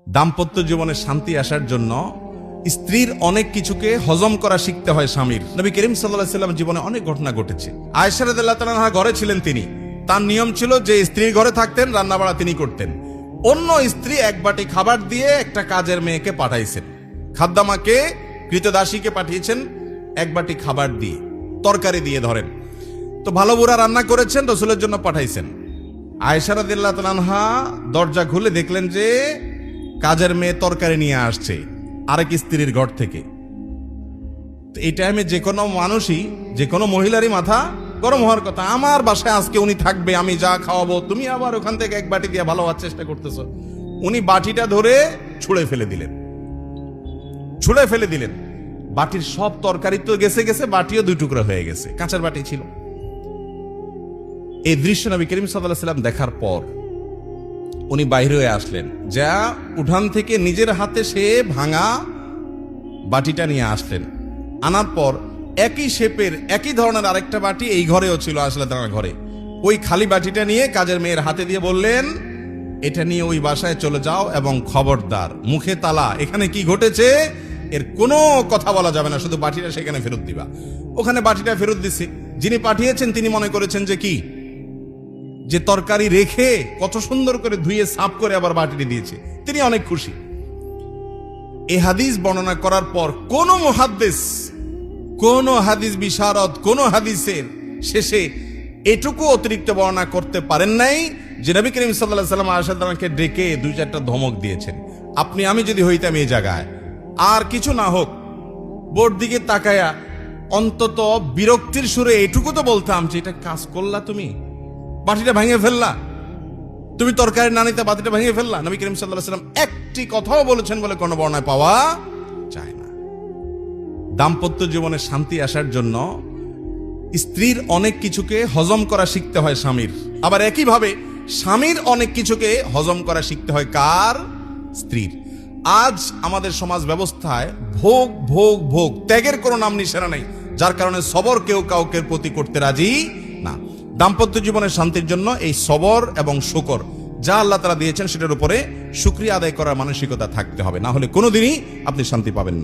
দাম্পত্য জীবনে শান্তি আসার জন্য স্ত্রীর অনেক কিছুকে হজম করা শিখতে হয় স্বামীর। নবী করিম সাল্লাল্লাহু আলাইহি ওয়াসাল্লাম জীবনে অনেক ঘটনা ঘটেছে। আয়েশা রাদিয়াল্লাহু তাআলা আনহা ঘরে ছিলেন, তিনি তার নিয়ম ছিল যে স্ত্রীর ঘরে থাকতেন, রান্না বাড়া তিনি করতেন। অন্য স্ত্রী এক বাটি খাবার দিয়ে একটা কাজের মেয়েকে পাঠাইছেন, খাদ্দামাকে কৃতদাসীকে পাঠিয়েছেন এক বাটি খাবার দিয়ে, তরকারি দিয়ে ধরেন। তো ভালো বুড়া রান্না করেছেন, রাসূলের জন্য পাঠাইছেন। আয়েশা রাদিয়াল্লাহু তাআলা আনহা দরজা খুলে দেখলেন যে কাজের মেয়ে তরকারি নিয়ে আসছে আরেক স্ত্রীর ঘর থেকে। এই টাইমে যে কোনো মানুষই, যে কোনো মহিলারই মাথা গরম হওয়ার কথা, আমার বাসায় আজকে উনি থাকবে, আমি যা খাওয়াবো, তুমি আবার ওখান থেকে এক বাটি দিয়ে ভালো হওয়ার চেষ্টা করতেছ। উনি বাটিটা ধরে ছুঁড়ে ফেলে দিলেন। বাটির সব তরকারি তো গেছে, বাটিও দুই টুকরা হয়ে গেছে, কাঁচের বাটি ছিল। এই দৃশ্য নবী করিম সাল্লাল্লাহু আলাইহি ওয়াসাল্লাম দেখার পর উনি বাইরে হয়ে আসলেন, যা উঠান থেকে নিজের হাতে সে ভাঙা বাটিটা নিয়ে আসলেন। আনার পর একই শেপের একই ধরনের আরেকটা বাটি এই ঘরেও ছিল, আসলে তার ঘরে। ওই খালি বাটিটা নিয়ে কাজের মেয়ের হাতে দিয়ে বললেন, এটা নিয়ে ওই বাসায় চলে যাও এবং খবরদার মুখে তালা, এখানে কি ঘটেছে এর কোনো কথা বলা যাবে না, শুধু বাটিটা সেখানে ফেরত দিবা। ওখানে বাটিটা ফেরত দিছে। যিনি পাঠিয়েছেন তিনি মনে করেছেন যে কি, যে তরকারি রেখে কত সুন্দর করে ধুয়ে সাফ করে আবার বাটিটি দিয়েছে, তিনি অনেক খুশি। এই হাদিস বর্ণনা করার পর কোন মুহাদ্দিস, কোন হাদিস বিশারদ, কোন হাদিসের শেষে এটুকু অতিরিক্ত বর্ণনা করতে পারেন নাই যে নবী করিম সাল্লাল্লাহু আলাইহি ওয়াসাল্লাম আয়েশা রাদিয়াল্লাহু আনহাকে ডেকে দুই চারটা ধমক দিয়েছেন। আপনি আমি যদি হইতাম এই জায়গায়, আর কিছু না হোক বোর দিকে তাকায়া অন্তত বিরক্তির সুরে এটুকু তো বলতাম যে এটা কাজ করলা, তুমি বাটিটা ভেঙে ফেললা, তুমি তরকারি না নিতে বাটিটা ভেঙে ফেললা। নবী করিম সাল্লাল্লাহু আলাইহি ওয়াসাল্লাম একটি কথাও বলেছেন বলে কোনো বর্ণনায় পাওয়া যায় না। দাম্পত্য জীবনে শান্তি আসার জন্য স্ত্রীর অনেক কিছুকে হজম করা শিখতে হয় স্বামীর, আবার একইভাবে স্বামীর অনেক কিছুকে হজম করা শিখতে হয় কার? স্ত্রীর। আজ আমাদের সমাজ ব্যবস্থায় ভোগ ভোগ ভোগ, ত্যাগের কোনো নাম নিশানা নেই, যার কারণে সবর কেউ কাউকে প্রতি করতে রাজি না। দাম্পত্য জীবনের শান্তির জন্য এই সবর এবং শুকর যা আল্লাহ তাআলা দিয়েছেন সেটার উপরে শুকরিয়া আদায় করার মানসিকতা থাকতে হবে, না হলে কোনোদিনই আপনি শান্তি পাবেন না।